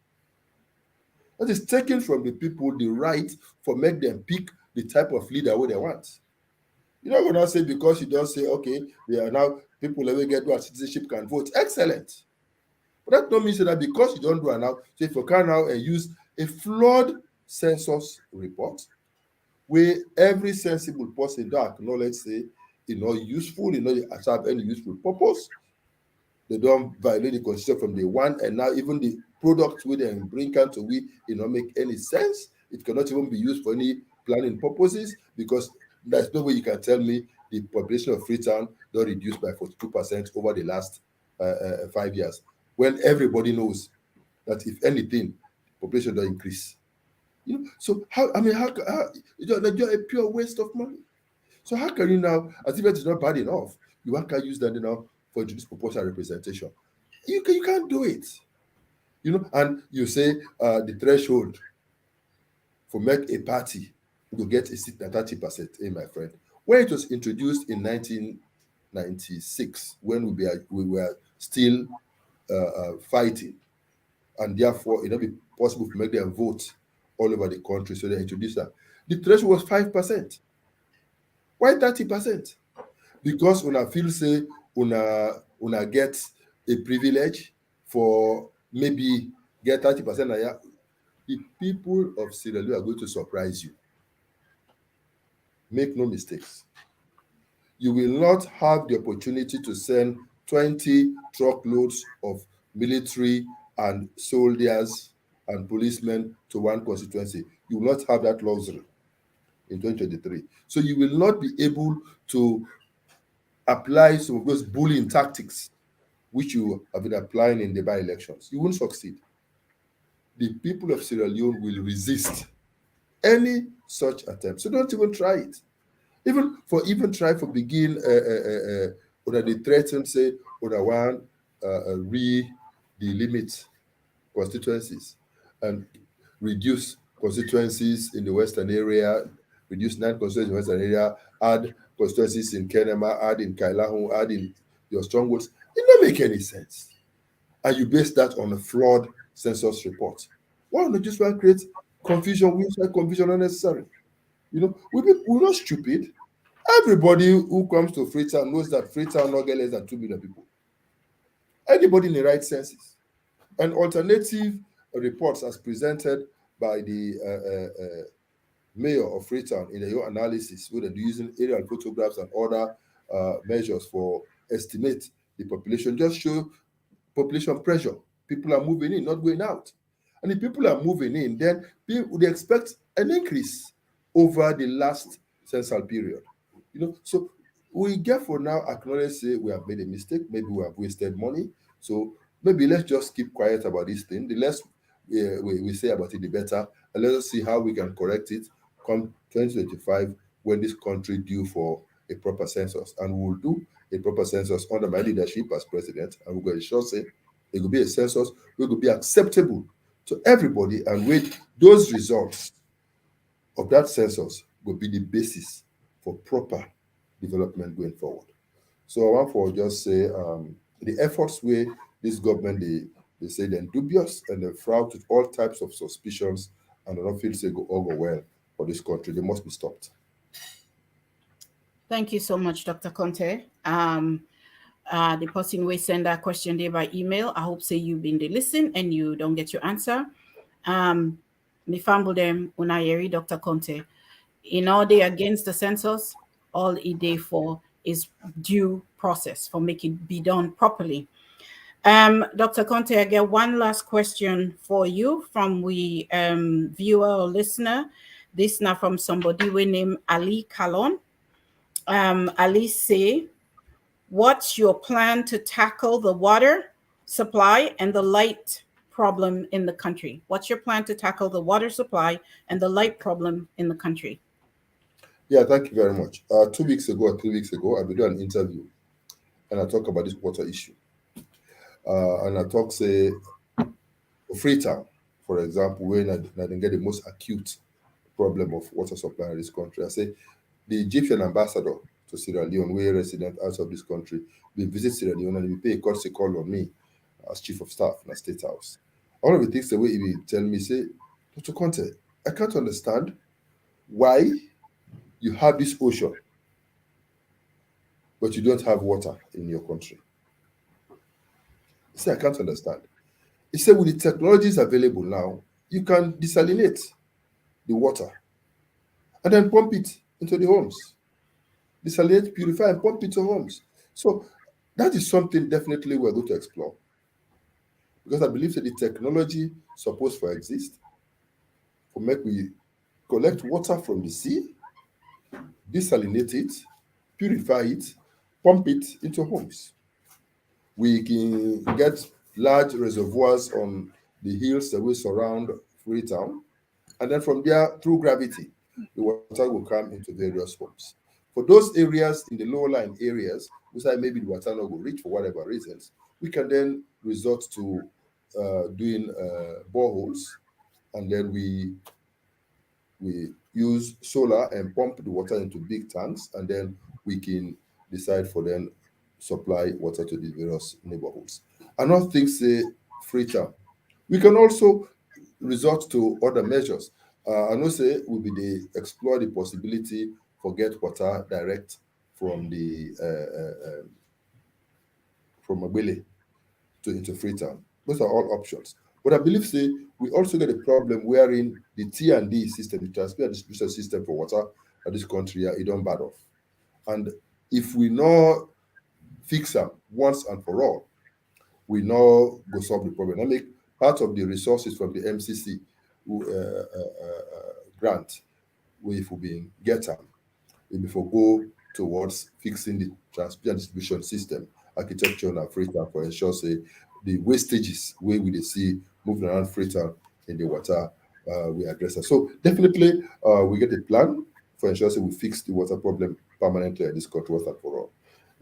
That is taking from the people the right for make them pick the type of leader where they want. You're not going to say because you don't say, okay, we are now people that will get dual citizenship can vote. Excellent. But that don't mean that because you don't do it now, so if you can now use a flawed census report where every sensible person don't acknowledge, say, it's not useful, it not serve any useful purpose, they don't violate the constitution from day one, and now even the product we then bring to we it not make any sense. It cannot even be used for any planning purposes because there's no way you can tell me the population of Freetown don't reduce by 42% over the last 5 years when everybody knows that if anything, population don't increase. You know, so how I mean how it's a pure waste of money. So how can you now, as if it is not bad enough, you can't use that now for introduce proportional representation? You can't do it. You know, and you say the threshold for make a party to get a seat at 30%, my friend. When it was introduced in 1996, when we were still fighting, and therefore it not be possible to make them vote all over the country, so they introduced that. The threshold was 5%. Why 30%? Because una feel say una get a privilege for maybe get 30% a year. The people of Sierra Leone are going to surprise you. Make no mistakes. You will not have the opportunity to send 20 truckloads of military and soldiers and policemen to one constituency. You will not have that luxury in 2023. So you will not be able to apply some of those bullying tactics which you have been applying in the by-elections. You won't succeed. The people of Sierra Leone will resist any such attempt. So don't even try it. Even try for begin or they threaten say or one re the limit constituencies and reduce constituencies in the western area, reduce 9 constituencies in the western area, add constituencies in Kenema, add in Kailahu, add in your strongholds. It don't make any sense. And you base that on a flawed census report. Why not just want to create confusion? We make confusion unnecessary. We're not stupid. Everybody who comes to Freetown knows that Freetown not get less than 2 million people. Anybody in the right senses. And alternative reports as presented by the mayor of Freetown in your analysis, where they're using aerial photographs and other measures for estimate the population, just show population pressure. People are moving in, not going out. And if people are moving in, then they expect an increase over the last census period. So we get for now acknowledge, say we have made a mistake, maybe we have wasted money. So maybe let's just keep quiet about this thing. The less we say about it, the better. And let us see how we can correct it come 2025 when this country due for a proper census. And we will do a proper census under my leadership as president. And we're going to sure say it will be a census which will be acceptable to everybody. And with those results of that census will be the basis for proper development going forward. So I want for just say the efforts where this government they say they're dubious and they're fraught with all types of suspicions and I don't feel say all go well for this country. They must be stopped. Thank you so much, Dr. Konteh. The person will send that question there by email. I hope say you've been to listen and you don't get your answer. Me famble them unayeri Dr. Konteh. In all day against the census, all it day for is due process for make it be done properly. Dr. Konteh, I get one last question for you from we viewer or listener. This now from somebody we name Ali Kalon. Ali say, what's your plan to tackle the water supply and the light problem in the country? What's your plan to tackle the water supply and the light problem in the country? Yeah, thank you very much. 2 weeks ago or 3 weeks ago, I did an interview and I talked about this water issue. And I talk say Freetown, for example, when I didn't get the most acute problem of water supply in this country. I say the Egyptian ambassador to Sierra Leone, we're resident out of this country, we visit Sierra Leone and we pay a courtesy call on me as chief of staff in the State House. One of the things the way he tell me, say, Dr. Konteh, I can't understand why you have this ocean, but you don't have water in your country. He said, I can't understand. He said, with the technologies available now, you can desalinate the water and then pump it into the homes. Desalinate, purify, and pump it to homes. So that is something definitely we're going to explore. Because I believe that the technology supposed to exist for make we collect water from the sea, desalinate it, purify it, pump it into homes. We can get large reservoirs on the hills that will surround Freetown, and then from there, through gravity, the water will come into various homes. For those areas in the lower lying areas, which maybe the water not will reach for whatever reasons, we can then resort to doing boreholes, and then we use solar and pump the water into big tanks, and then we can decide for them supply water to the various neighborhoods. Another thing say Freetown. We can also resort to other measures. I know say we be the explore the possibility for get water direct from the from Agbele to into Freetown. Those are all options. But I believe say we also get a problem wherein the T&D system, the transfer and distribution system for water at this country, it don't bad off. And if we not fix them once and for all, we now go solve the problem. I make part of the resources from the MCC grant, where if we be get them, if we go towards fixing the transport and distribution system, architecture and Freetown for ensure say the wastages where we see moving around Freetown in the water, we address that. So definitely we get a plan for ensure say we fix the water problem permanently in this country once and for all.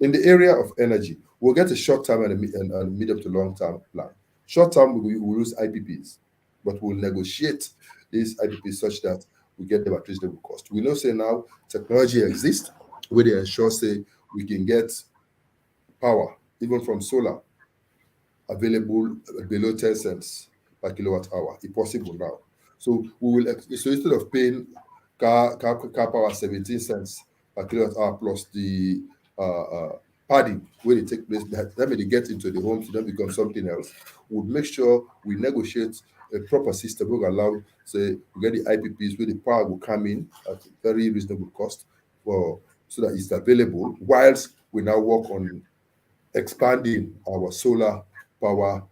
In the area of energy, we'll get a short-term and a medium to long-term plan. Short-term, we will use IPPs. but we'll negotiate these IPPs such that we get them at reasonable cost. We know say now technology exists where they ensure say we can get power even from solar available below 10 cents per kilowatt hour. It's possible now. So we will so instead of paying car power 17 cents per kilowatt hour plus the padding where they take place, that when they get into the homes, then become something else. We'll make sure we negotiate a proper system will allow, say, we get the IPPs where the power will come in at very reasonable cost for so that it's available, whilst we now work on expanding our solar power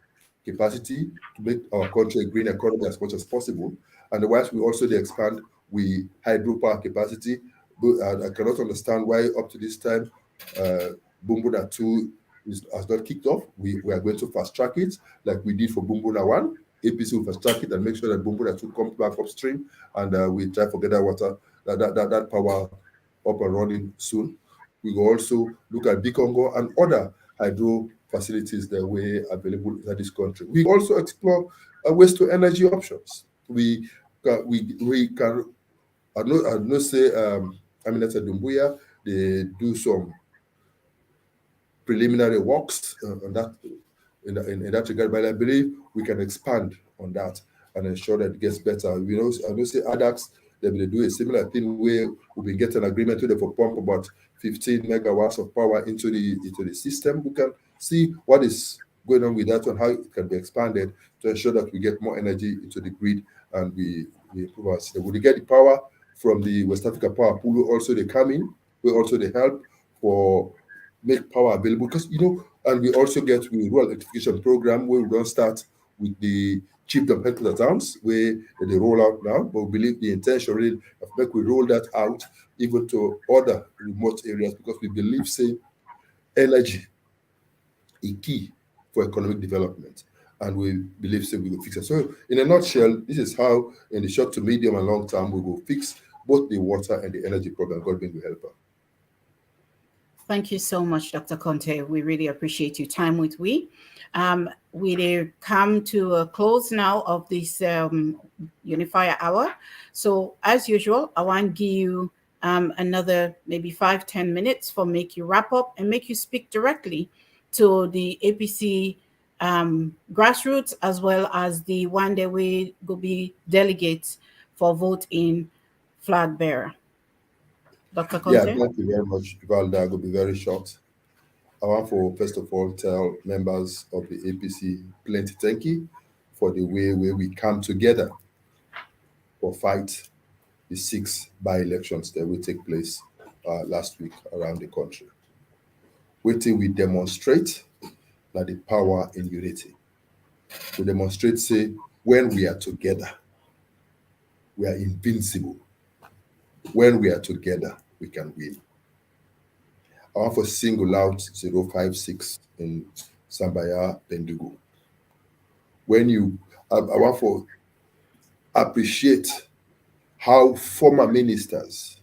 capacity to make our country a green economy as much as possible. And whilst we also they expand we hydropower capacity, but I cannot understand why up to this time uh, Bumbuna 2 has not kicked off. We are going to fast track it like we did for Bumbuna 1. APC will fast track it and make sure that Bumbuna 2 comes back upstream and we try to get that water, that power up and running soon. We will also look at Bikongo and other hydro facilities that were available in this country. We also explore waste to energy options. We can I know say Aminata Dumbuya they do some preliminary works on that in that regard, but I believe we can expand on that and ensure that it gets better. You know, I know say ADAX they will do a similar thing where we will get an agreement with them for pump about 15 megawatts of power into the system. We can see what is going on with that and how it can be expanded to ensure that we get more energy into the grid and we improve our system. We get the power from the West Africa Power Pool. Also, they come in. We also they help for make power available because you know, and we also get the rural electrification program where we don't start with the chiefdom headquarter towns where they roll out now, but we believe the intention really of make we roll that out even to other remote areas because we believe say energy is key for economic development and we believe say we will fix it. So in a nutshell, this is how in the short to medium and long term we will fix both the water and the energy problem. God being the helper. Thank you so much, Dr. Konteh. We really appreciate your time with we. We come to a close now of this Unifier Hour. So as usual, I want to give you another maybe 5-10 minutes for make you wrap up and make you speak directly to the APC grassroots as well as the one that we will be delegates for vote in flag bearer. Dr. Yeah, Conte? thank you very much, Valda. I will be very short. I want for first of all tell members of the APC plenty thank you for the way where we come together for fight the 6 by-elections that will take place last week around the country. Waiting we demonstrate that the power in unity. We demonstrate say when we are together, we are invincible. When we are together, we can win. I want for single out 056 in Sambaya, Bendugo. When you, I want for appreciate how former ministers,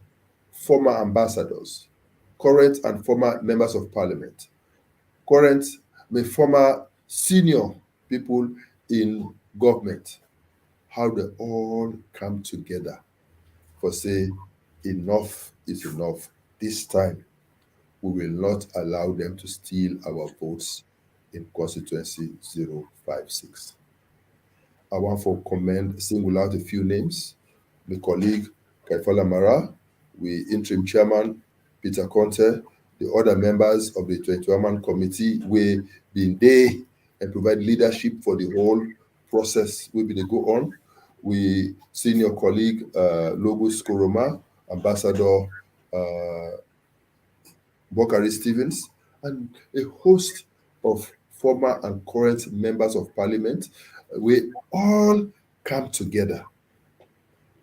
former ambassadors, current and former members of parliament, current, former senior people in government, how they all come together for say enough is enough. This time we will not allow them to steal our votes in constituency 056. I want to commend, single out a few names. My colleague Kaifala Mara, we interim chairman Peter Konteh, the other members of the 21-man committee, we been there and provide leadership for the whole process we be they go on. We senior colleague Logos Koroma, Ambassador Bokari Stevens, and a host of former and current members of parliament. We all come together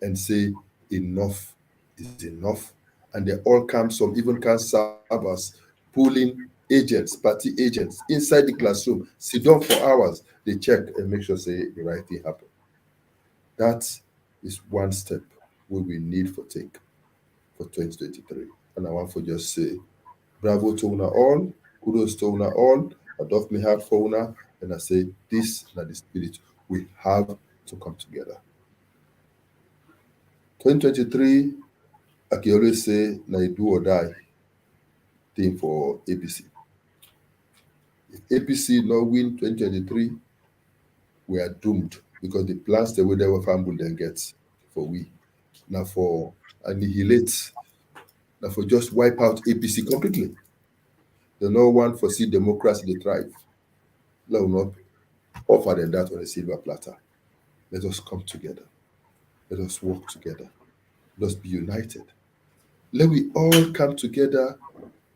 and say enough is enough. And they all come, some even can serve as polling agents, party agents inside the classroom, sit down for hours, they check and make sure say the right thing happen. That is one step we will need for take for 2023. And I want to just say bravo to una all, kudos to una all. I doff me heart for una, and I say this is the spirit. We have to come together. 2023, I can always say, na a do or die thing for APC. If APC not win 2023, we are doomed because the plans the way they were family then get for we. Now for annihilate, now for just wipe out APC completely. The no one foresee democracy to thrive. Let us not offer them that on a silver platter. Let us come together. Let us work together. Let us be united. Let we all come together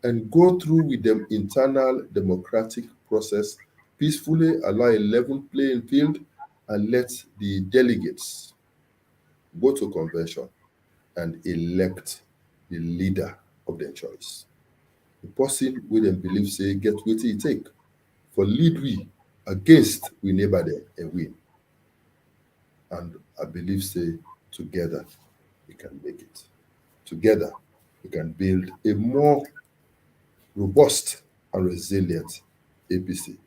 and go through with the internal democratic process peacefully, allow a level playing field, and let the delegates go to convention and elect the leader of their choice. The person wey dem believe say get wetin e take for lead we against we neighbor dem and win. And I believe say together we can make it. Together we can build a more robust and resilient APC.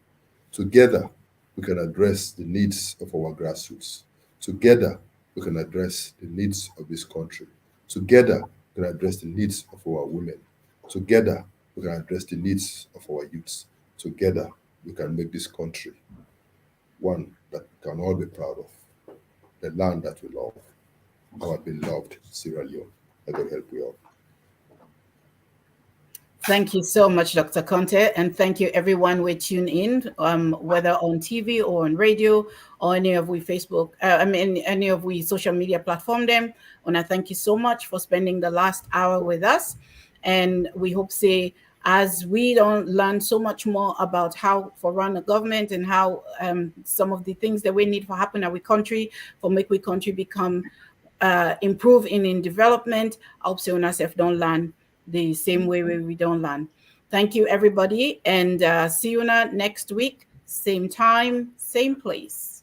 Together we can address the needs of our grassroots. Together we can address the needs of this country. Together we can address the needs of our women. Together we can address the needs of our youths. Together we can make this country one that we can all be proud of. The land that we love, our beloved Sierra Leone. Let God help you all. Thank you so much, Dr. Konteh, and thank you everyone who tuned in, whether on TV or on radio or any of we Facebook, any of we social media platform them. And I thank you so much for spending the last hour with us. And we hope say as we don't learn so much more about how for run a government and how some of the things that we need for happen in our country for make we country become improve in development. I hope so ourselves don't learn the same way we don't learn. Thank you, everybody, and see you next week, same time, same place.